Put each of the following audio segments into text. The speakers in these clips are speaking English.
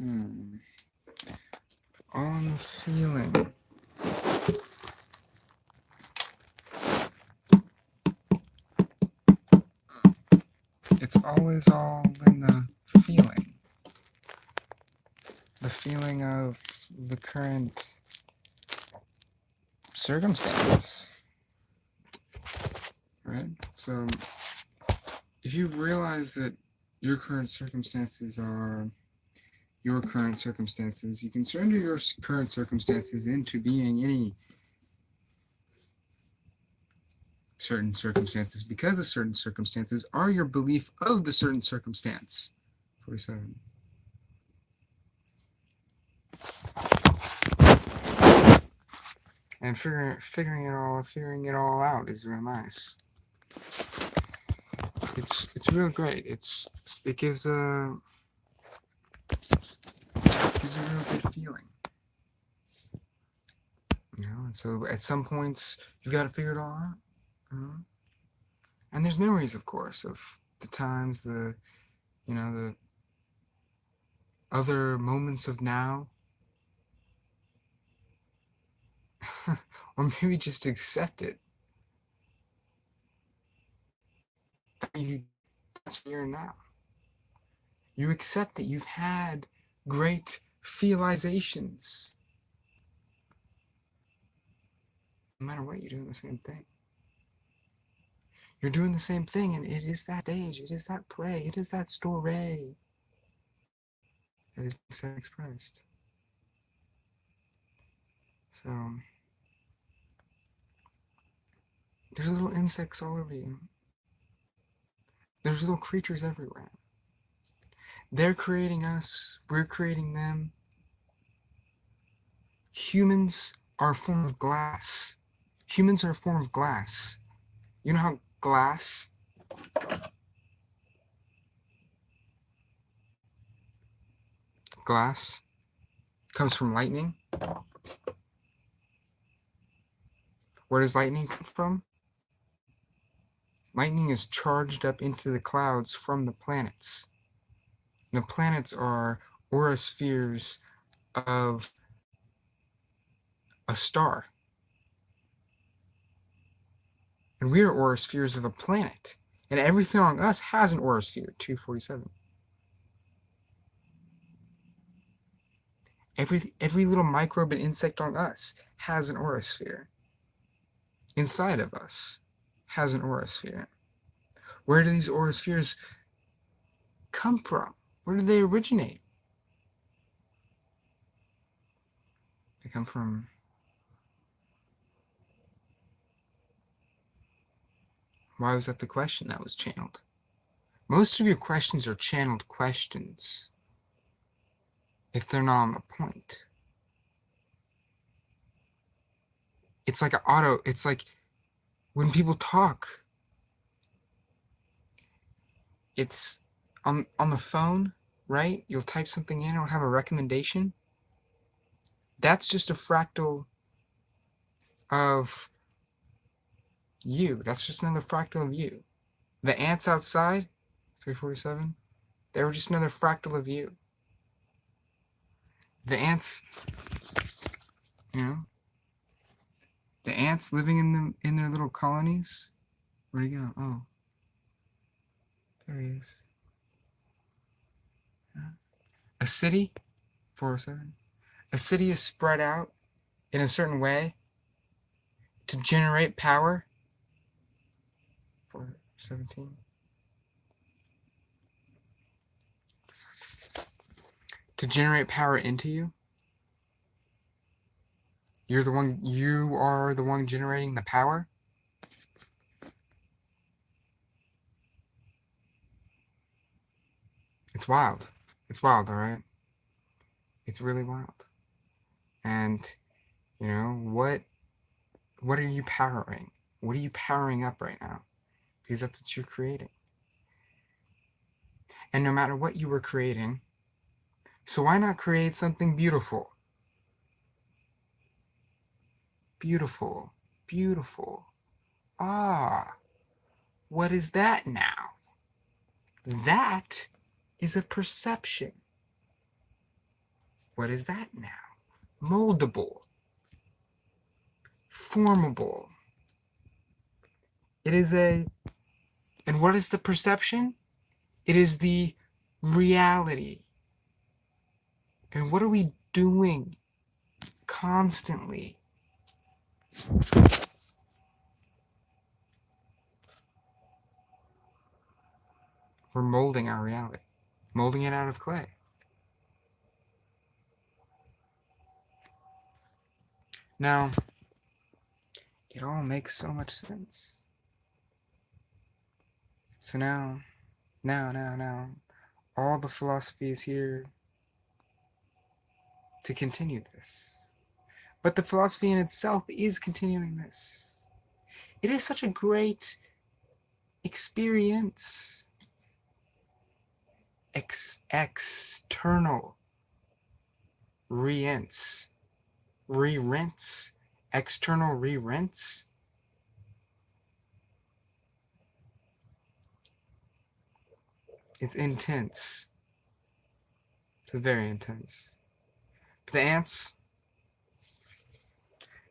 On the feeling. It's always all in the feeling. The feeling of the current circumstances. Right? So, if you realize that your current circumstances are your current circumstances, you can surrender your current circumstances into being any certain circumstances, because the certain circumstances are your belief of the certain circumstance. 47. And figuring it all out is real nice. It's real great. It gives a real good feeling. You know, and so at some points you've got to figure it all out. You know? And there's memories, of course, of the times, the other moments of now. Or maybe just accept it. That's where you're now. You accept that you've had great feelizations. No matter what, you're doing the same thing. You're doing the same thing, and it is that stage, it is that play, it is that story that is being expressed. So, there's little insects all over you. There's little creatures everywhere. They're creating us, we're creating them. Humans are a form of glass. Humans are a form of glass. You know how glass comes from lightning? Where does lightning come from? Lightning is charged up into the clouds from the planets. The planets are aura spheres of a star. And we are aura spheres of a planet. And everything on us has an aura sphere, 247. Every little microbe and insect on us has an aura sphere. Inside of us has an aura sphere. Where do these aura spheres come from? Where do they originate? They come from why was that the question that was channeled? Most of your questions are channeled questions if they're not on the point. It's like it's like when people talk, it's on the phone, right? You'll type something in, it'll have a recommendation. That's just a fractal of you. That's just another fractal of you. The ants outside, 347, they were just another fractal of you. The ants, the ants living in their little colonies. Where'd he go? Oh, there he is. A city, 407. A city is spread out in a certain way to generate power, 417. To generate power into you. You are the one generating the power. It's wild. It's wild, all right? It's really wild. And, what are you powering? What are you powering up right now? Because that's what you're creating. And no matter what you were creating, so why not create something beautiful? Beautiful. Beautiful. Ah, what is that now? That is a perception. What is that now? Moldable. Formable. It is a... And what is the perception? It is the reality. And what are we doing constantly? We're molding our reality. Molding it out of clay. Now, it all makes so much sense. So now, all the philosophy is here to continue this. But the philosophy in itself is continuing this. It is such a great experience. External. Re-rinse. External re-rinse. It's intense. It's very intense. But the ants,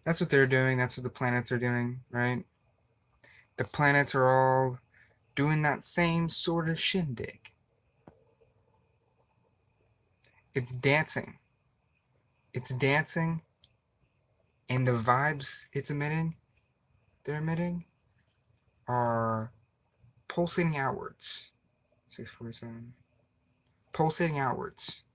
that's what they're doing. That's what the planets are doing, right? The planets are all doing that same sort of shindig. It's dancing. It's dancing, and the vibes they're emitting, are pulsating outwards. 647. Pulsating outwards.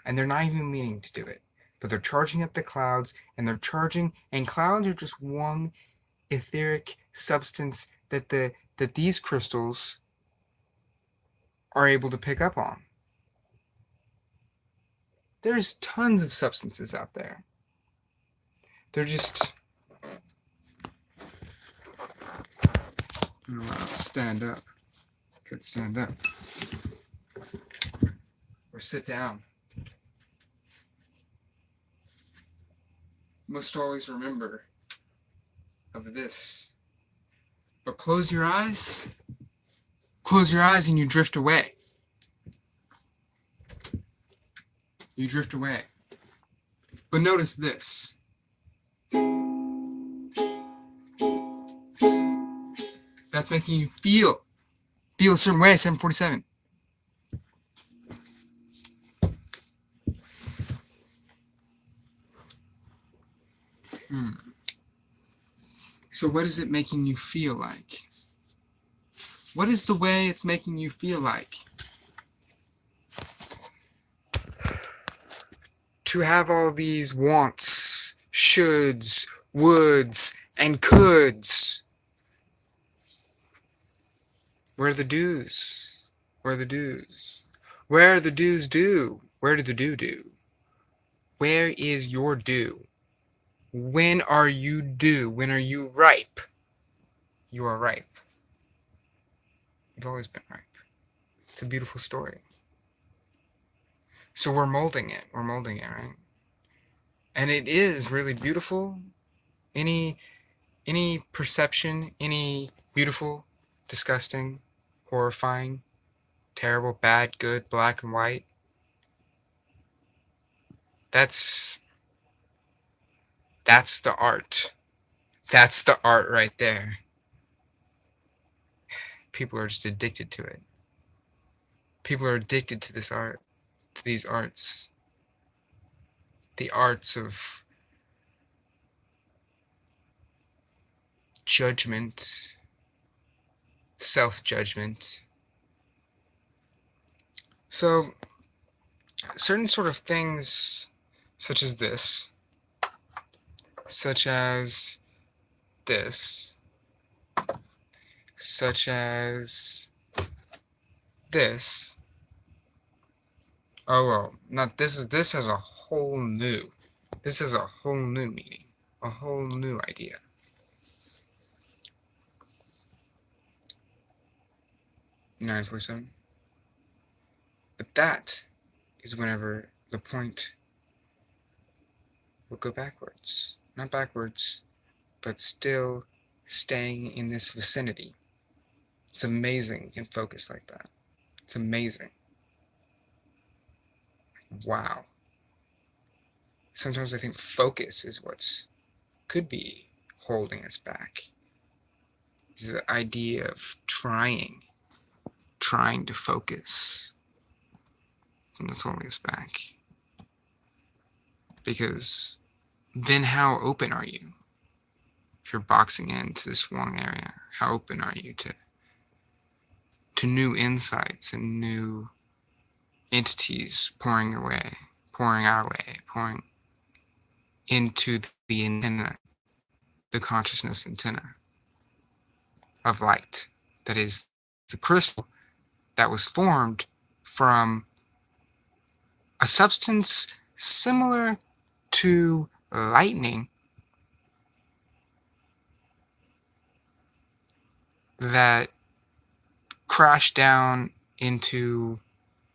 And they're not even meaning to do it. But they're charging up the clouds, and they're charging, and clouds are just one etheric substance that these crystals are able to pick up on. There's tons of substances out there. They're just... stand up. Could stand up. Or sit down. Must always remember of this. But close your eyes. Close your eyes and you drift away. You drift away. But notice this. That's making you feel a certain way, 747. So what is it making you feel like? What is the way it's making you feel like? To have all these wants, shoulds, woulds, and coulds. Where are the do's? Where are the do's? Where are the do's due? Where do the do? Where is your due? When are you due? When are you ripe? You are ripe. You've always been ripe. It's a beautiful story. So we're molding it. We're molding it, right? And it is really beautiful. Any perception, any beautiful, disgusting, horrifying, terrible, bad, good, black and white, that's the art. That's the art right there. People are just addicted to it. People are addicted to this art, to these arts. The arts of judgment, self-judgment. So, certain sort of things, such as this, such as this, such as this. Oh well, not this is this has a whole new. This is a whole new meaning, a whole new idea. Nine 47. But that is whenever the point will go backwards. Not backwards, but still staying in this vicinity. It's amazing in focus like that. It's amazing. Wow. Sometimes I think focus is what's could be holding us back. Is the idea of trying to focus. And that's holding us back. Because then how open are you? If you're boxing into this one area, how open are you to new insights and new entities pouring our way, pouring into the antenna, the consciousness antenna of light that is the crystal that was formed from a substance similar to lightning that crashed down into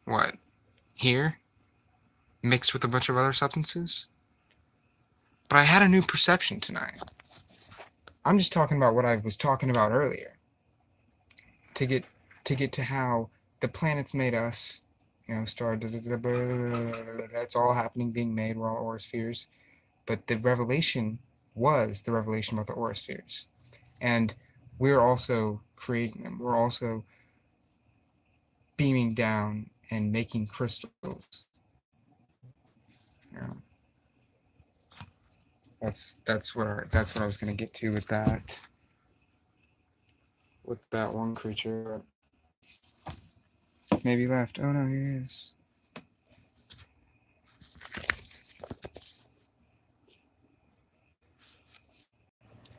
what? Here? Mixed with a bunch of other substances? But I had a new perception tonight. I'm just talking about what I was talking about earlier. To get to how the planets made us, star, that's all happening, being made, we're all aurispheres. But the revelation was the revelation about the aurispheres. And we're also creating them. We're also beaming down and making crystals. That's what I was gonna get to with that. With that one creature. Maybe left. Oh no, here he is.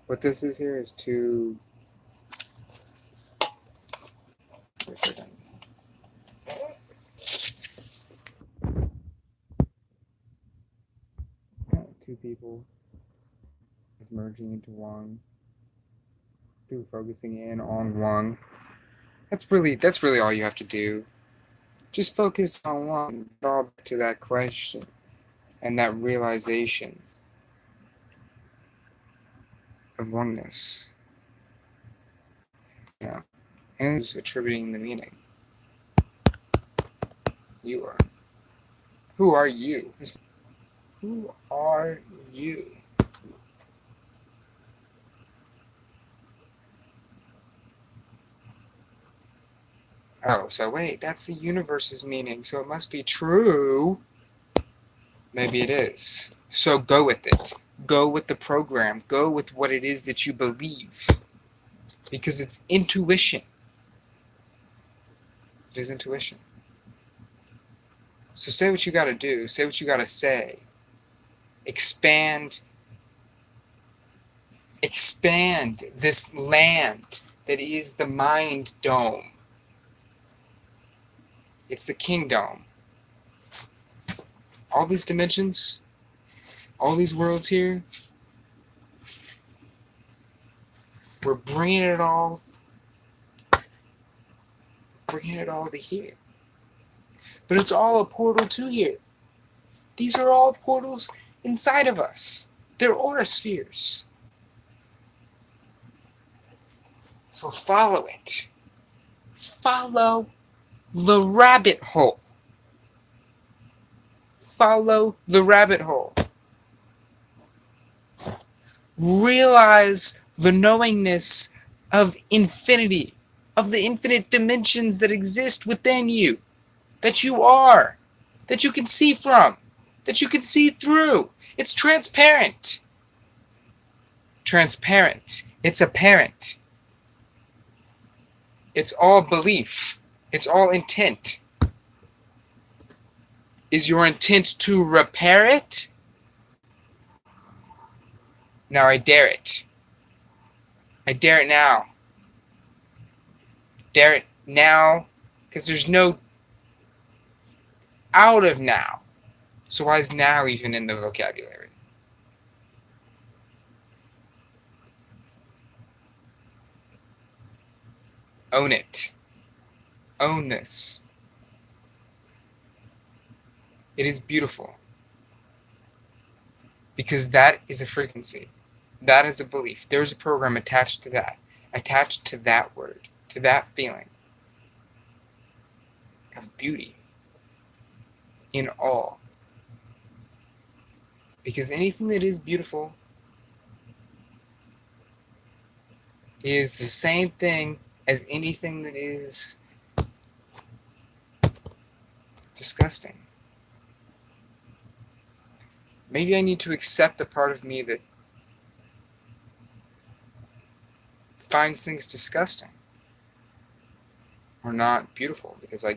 What this is here is two. Wait a second. Two people merging into one through focusing in on one. That's really all you have to do. Just focus on one. All back to that question and that realization of oneness. Yeah. And just attributing the meaning. You are. Who are you? Who are you? Oh, so wait, that's the universe's meaning, so it must be true. Maybe it is. So go with it. Go with the program. Go with what it is that you believe. Because it's intuition. It is intuition. So say what you gotta do. Say what you gotta say. Expand this land that is the mind dome. It's the kingdom. All these dimensions, all these worlds here, we're bringing it all to here. But it's all a portal to here. These are all portals inside of us. They're aura spheres. So follow it. Follow the rabbit hole. Follow the rabbit hole. Realize the knowingness of infinity, of the infinite dimensions that exist within you, that you are, that you can see from, that you can see through. It's transparent. Transparent. It's apparent. It's all belief. It's all intent. Is your intent to repair it? Now I dare it. I dare it now. Dare it now, because there's no out of now. So why is now even in the vocabulary? Own it. Own this. It is beautiful. Because that is a frequency. That is a belief. There's a program attached to that. Attached to that word. To that feeling. Of beauty. In all. Because anything that is beautiful is the same thing as anything that is disgusting. Maybe I need to accept the part of me that finds things disgusting or not beautiful, because I